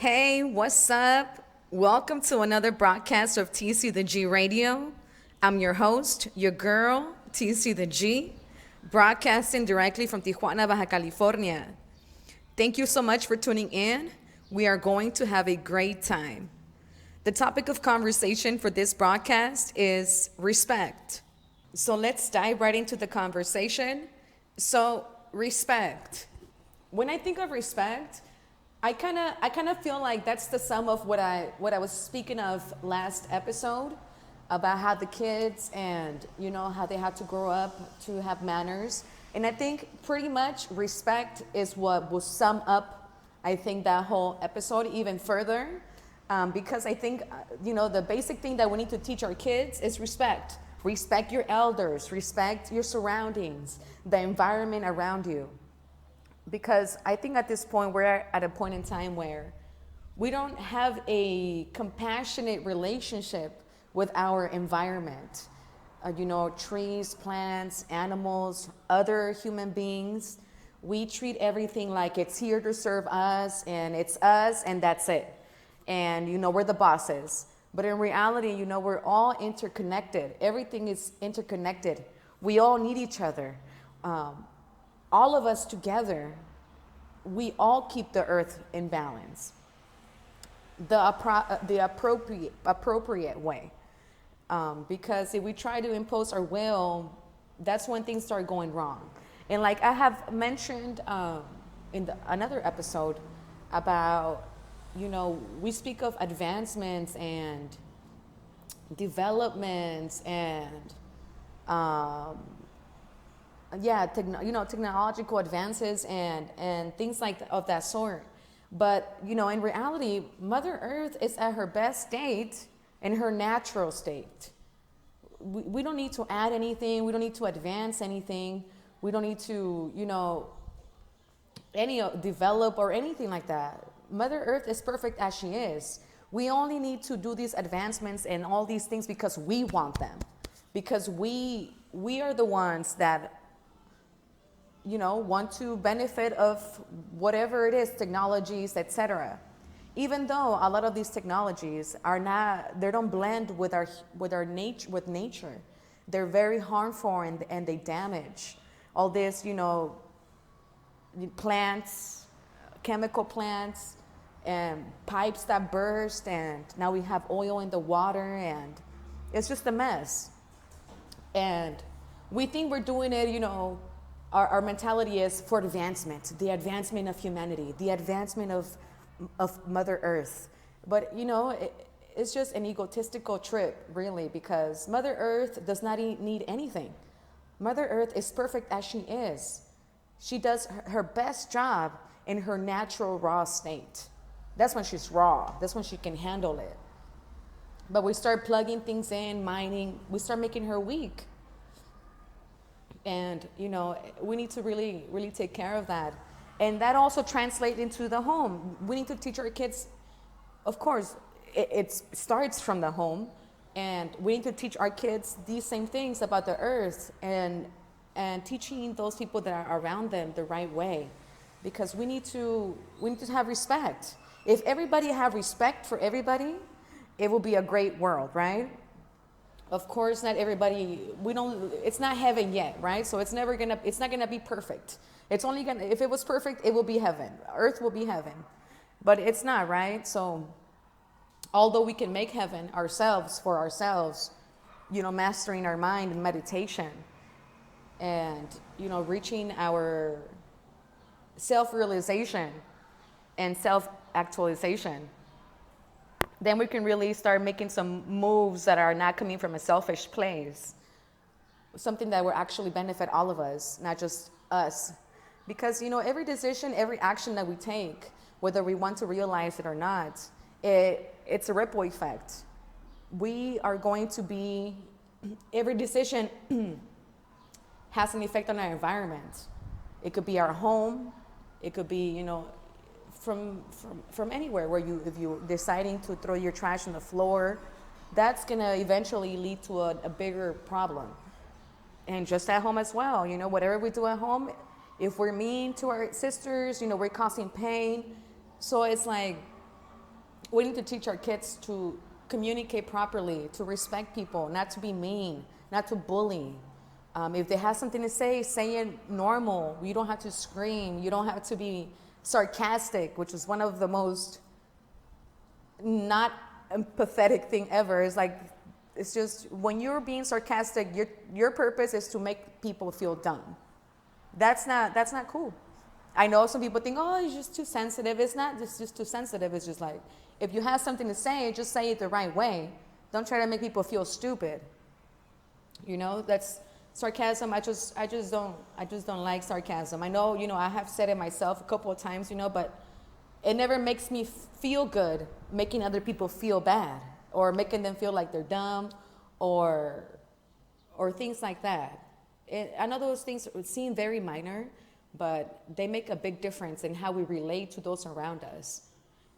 Hey, what's up? Welcome to another broadcast of TC the G Radio. I'm your host, your girl, TC the G, broadcasting directly from Tijuana, Baja California. Thank you so much for tuning in. We are going to have a great time. The topic of conversation for this broadcast is respect. So let's dive right into the conversation. So, respect. When I think of respect, I kind of feel like that's the sum of what I was speaking of last episode about how the kids and how they have to grow up to have manners. And I think pretty much respect is what will sum up I think that whole episode even further, because I think the basic thing that we need to teach our kids is respect. Respect your elders, respect your surroundings, the environment around you. Because I think at this point, we're at a point in time where we don't have a compassionate relationship with our environment. Trees, plants, animals, other human beings. We treat everything like it's here to serve us and it's us and that's it. And, we're the bosses. But in reality, we're all interconnected. Everything is interconnected. We all need each other. All of us together, we all keep the earth in balance, the appropriate way. Because if we try to impose our will, that's when things start going wrong. And like I have mentioned in another episode about, we speak of advancements and developments and technological advances and things of that sort. But, in reality, Mother Earth is at her best state in her natural state. We don't need to add anything. We don't need to advance anything. We don't need to, develop or anything like that. Mother Earth is perfect as she is. We only need to do these advancements and all these things because we want them. Because we are the ones that want to benefit of whatever it is, technologies, etc. Even though a lot of these technologies they don't blend with nature. They're very harmful and they damage all this, plants, chemical plants, and pipes that burst, and now we have oil in the water, and it's just a mess. And we think we're doing it, our mentality is for advancement, the advancement of humanity, the advancement of Mother Earth. But, it's just an egotistical trip, really, because Mother Earth does not need anything. Mother Earth is perfect as she is. She does her best job in her natural raw state. That's when she's raw. That's when she can handle it. But we start plugging things in, mining, we start making her weak. And, we need to really, really take care of that. And that also translates into the home. We need to teach our kids, of course, it starts from the home. And we need to teach our kids these same things about the earth and teaching those people that are around them the right way. Because we need to have respect. If everybody have respect for everybody, it will be a great world, right? Of course, not everybody, it's not heaven yet, right? So it's not gonna be perfect. If it was perfect, it will be heaven. Earth will be heaven. But it's not, right? So although we can make heaven for ourselves, mastering our mind in meditation and, reaching our self-realization and self-actualization, then we can really start making some moves that are not coming from a selfish place. Something that will actually benefit all of us, not just us. Because, every decision, every action that we take, whether we want to realize it or not, it's a ripple effect. Every decision has an effect on our environment. It could be our home. It could be, from anywhere where if you're deciding to throw your trash on the floor, that's going to eventually lead to a bigger problem. And just at home as well, whatever we do at home, if we're mean to our sisters, we're causing pain. So it's like We need to teach our kids to communicate properly, to respect people, not to be mean, not to bully. If they have something to say it normal. You don't have to scream. You don't have to be sarcastic, which is one of the most not empathetic thing ever. It's just when you're being sarcastic, your purpose is to make people feel dumb. That's not cool. I know some people think, oh, it's just too sensitive. It's not just too sensitive. It's just like, if you have something to say, just say it the right way. Don't try to make people feel stupid. That's sarcasm. I just don't like sarcasm. I know, I have said it myself a couple of times, but it never makes me feel good making other people feel bad or making them feel like they're dumb or things like that. I know those things seem very minor, but they make a big difference in how we relate to those around us.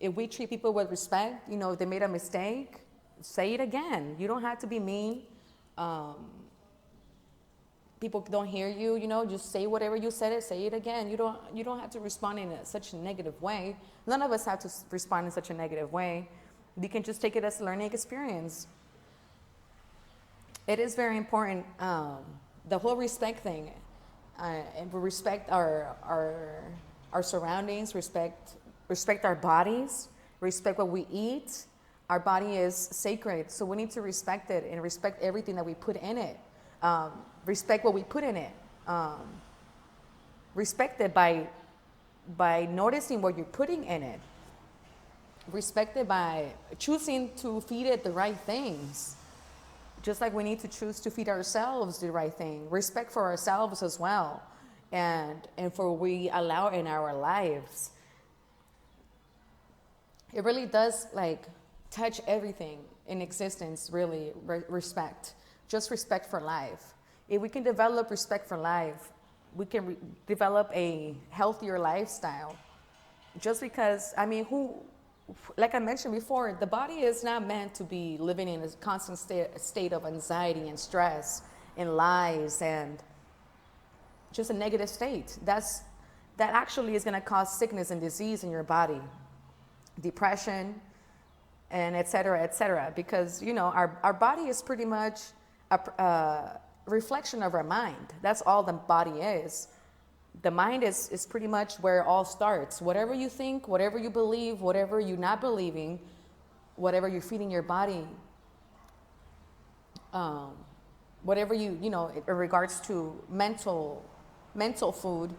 If we treat people with respect, if they made a mistake, say it again. You don't have to be mean. People don't hear you, just say whatever you said say it again. You don't have to respond in such a negative way. None of us have to respond in such a negative way. We can just take it as a learning experience. It is very important, the whole respect thing. And we respect our surroundings, respect our bodies, respect what we eat. Our body is sacred, so we need to respect it and respect everything that we put in it. Respect what we put in it. Respect it by noticing what you're putting in it. Respect it by choosing to feed it the right things. Just like we need to choose to feed ourselves the right thing. Respect for ourselves as well. And for what we allow in our lives. It really does touch everything in existence, really, respect. Just respect for life. If we can develop respect for life, we can develop a healthier lifestyle. Just because, like I mentioned before, the body is not meant to be living in a constant state of anxiety and stress and lies and just a negative state. That actually is going to cause sickness and disease in your body, depression, and et cetera, because, our body is pretty much a reflection of our mind. That's all the body is. The mind is pretty much where it all starts. Whatever you think, whatever you believe, whatever you're not believing, whatever you're feeding your body, whatever in regards to mental food,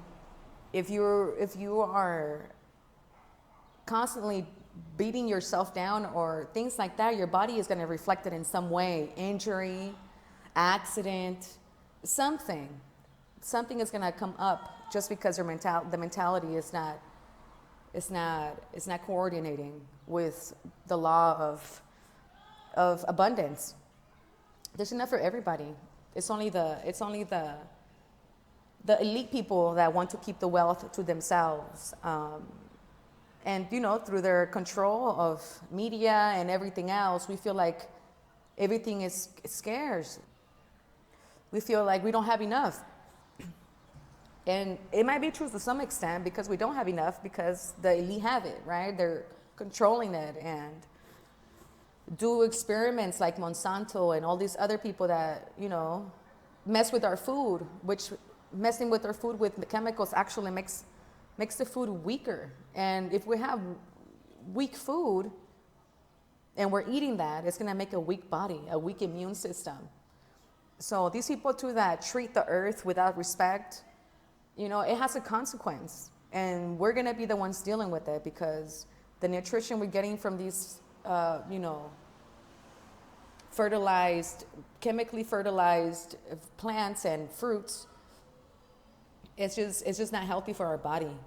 if you are constantly beating yourself down or things like that, your body is going to reflect it in some way. Injury, accident, something is going to come up just because the mentality is not coordinating with the law of abundance. There's enough for everybody. It's only the elite people that want to keep the wealth to themselves. And through their control of media and everything else, we feel like everything is scarce. We feel like we don't have enough. And it might be true to some extent because we don't have enough because the elite have it, right? They're controlling it and do experiments like Monsanto and all these other people that, mess with our food, which messing with our food with the chemicals actually makes the food weaker. And if we have weak food and we're eating that, it's going to make a weak body, a weak immune system. So these people too that treat the earth without respect, it has a consequence. And we're going to be the ones dealing with it because the nutrition we're getting from these, chemically fertilized plants and fruits, it's just not healthy for our body.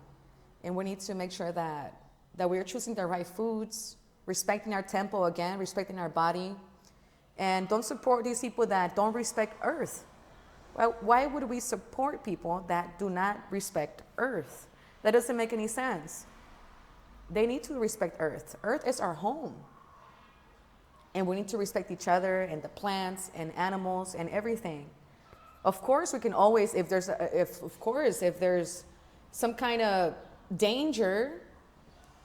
And we need to make sure that we're choosing the right foods, respecting our temple again, respecting our body, and don't support these people that don't respect earth. Well, why would we support people that do not respect earth? That doesn't make any sense. They need to respect earth. Earth is our home. And we need to respect each other and the plants and animals and everything. Of course, we can always, if there's some kind of danger,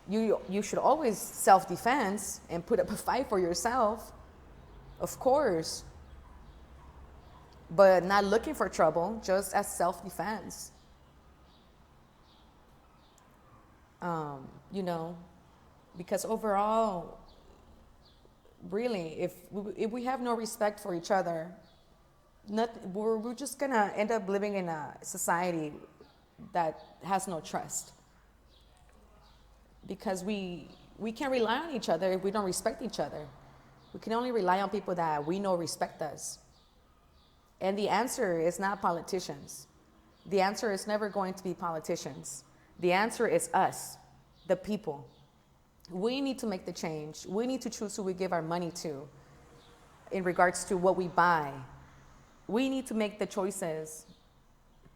You should always self-defense and put up a fight for yourself, of course, but not looking for trouble, just as self-defense. You know, because overall, really, if we have no respect for each other, we're just gonna end up living in a society that has no trust. Because we can't rely on each other if we don't respect each other. We can only rely on people that we know respect us. And the answer is not politicians. The answer is never going to be politicians. The answer is us, the people. We need to make the change. We need to choose who we give our money to in regards to what we buy. We need to make the choices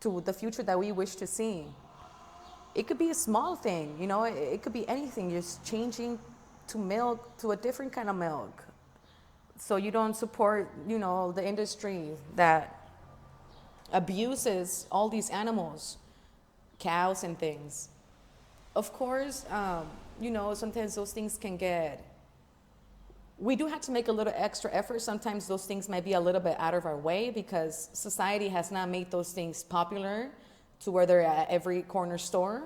to the future that we wish to see. It could be a small thing, you know, it could be anything, just changing to milk, to a different kind of milk. So you don't support, you know, the industry that abuses all these animals, cows and things. Of course, you know, sometimes those things can get, we do have to make a little extra effort. Sometimes those things might be a little bit out of our way because society has not made those things popular to where they're at every corner store.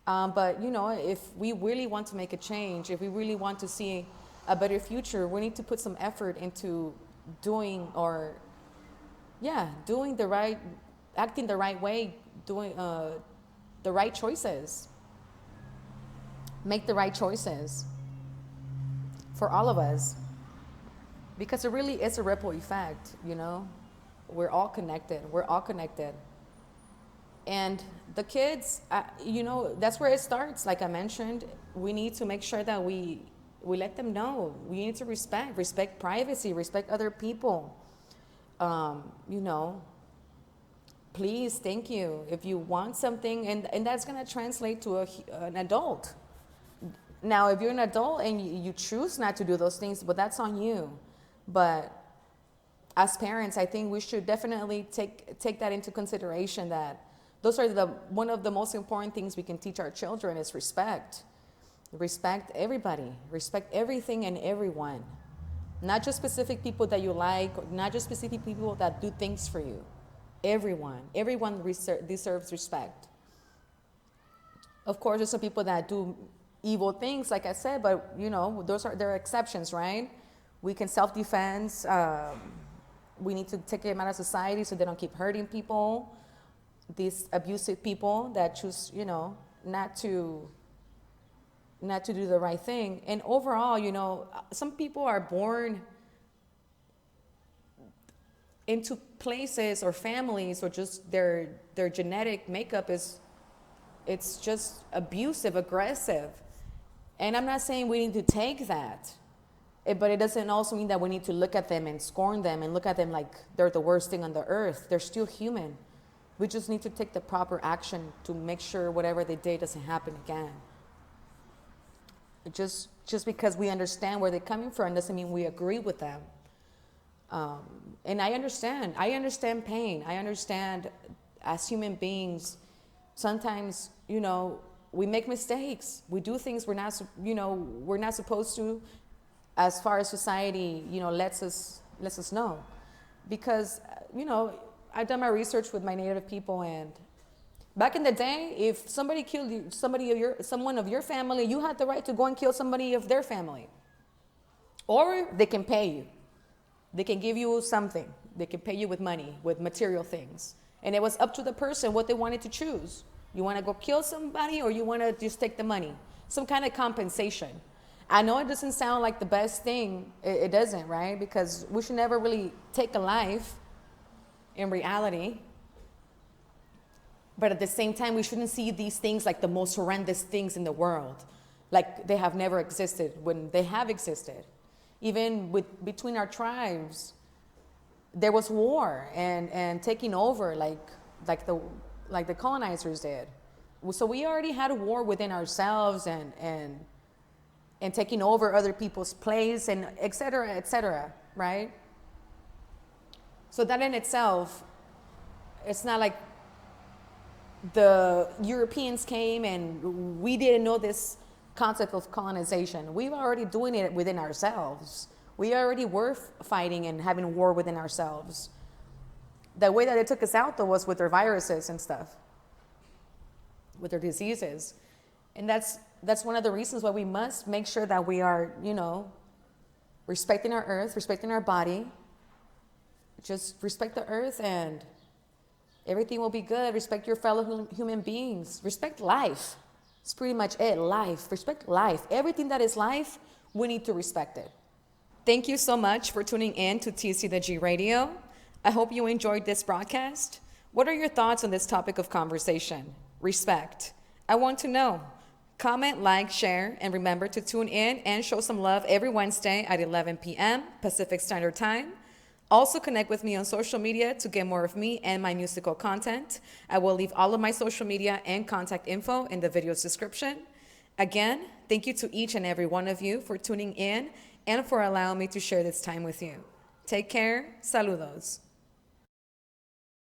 But, you know, if we really want to make a change, if we really want to see a better future, we need to put some effort into doing the right, acting the right way, doing the right choices. Make the right choices for all of us. Because it really is a ripple effect, you know. We're all connected. We're all connected. And the kids, you know, that's where it starts. Like I mentioned, we need to make sure that we let them know. We need to respect privacy, respect other people. You know, please, thank you. If you want something, and that's going to translate to an adult. Now, if you're an adult and you choose not to do those things, but that's on you. But as parents, I think we should definitely take that into consideration, that those are one of the most important things we can teach our children is respect. Respect everybody. Respect everything and everyone. Not just specific people that you like, not just specific people that do things for you. Everyone. Everyone deserves respect. Of course, there's some people that do evil things, like I said, but, you know, there are exceptions, right? We can self-defense. We need to take them out of society so they don't keep hurting people. These abusive people that choose, you know, not to do the right thing. And overall, you know, some people are born into places or families, or just their genetic makeup it's just abusive, aggressive. And I'm not saying we need to take that, but it doesn't also mean that we need to look at them and scorn them and look at them like they're the worst thing on the earth. They're still human. We just need to take the proper action to make sure whatever they did doesn't happen again. Just because we understand where they're coming from doesn't mean we agree with them. And I understand pain. I understand, as human beings, sometimes, you know, we make mistakes. We do things we're not supposed to, as far as society, you know, lets us know. Because, you know, I've done my research with my Native people, and back in the day, if somebody killed you, someone of your family, you had the right to go and kill somebody of their family. Or they can pay you. They can give you something. They can pay you with money, with material things. And it was up to the person what they wanted to choose. You want to go kill somebody, or you want to just take the money? Some kind of compensation. I know it doesn't sound like the best thing. It doesn't, right? Because we should never really take a life in reality. But at the same time, we shouldn't see these things like the most horrendous things in the world, like they have never existed when they have existed. Even between our tribes, there was war and taking over like the colonizers did. So we already had a war within ourselves and taking over other people's place, and et cetera, right? So that in itself, it's not like the Europeans came and we didn't know this concept of colonization. We're already doing it within ourselves. We already were fighting and having war within ourselves. The way that it took us out, though, was with their viruses and stuff, with their diseases. And that's one of the reasons why we must make sure that we are, respecting our earth, respecting our body. Just respect the earth and everything will be good. Respect your fellow human beings. Respect life. It's pretty much it, life. Respect life. Everything that is life, we need to respect it. Thank you so much for tuning in to TC the G Radio. I hope you enjoyed this broadcast. What are your thoughts on this topic of conversation? Respect. I want to know. Comment, like, share, and remember to tune in and show some love every Wednesday at 11 p.m. Pacific Standard Time. Also connect with me on social media to get more of me and my musical content. I will leave all of my social media and contact info in the video's description. Again, thank you to each and every one of you for tuning in and for allowing me to share this time with you. Take care. Saludos.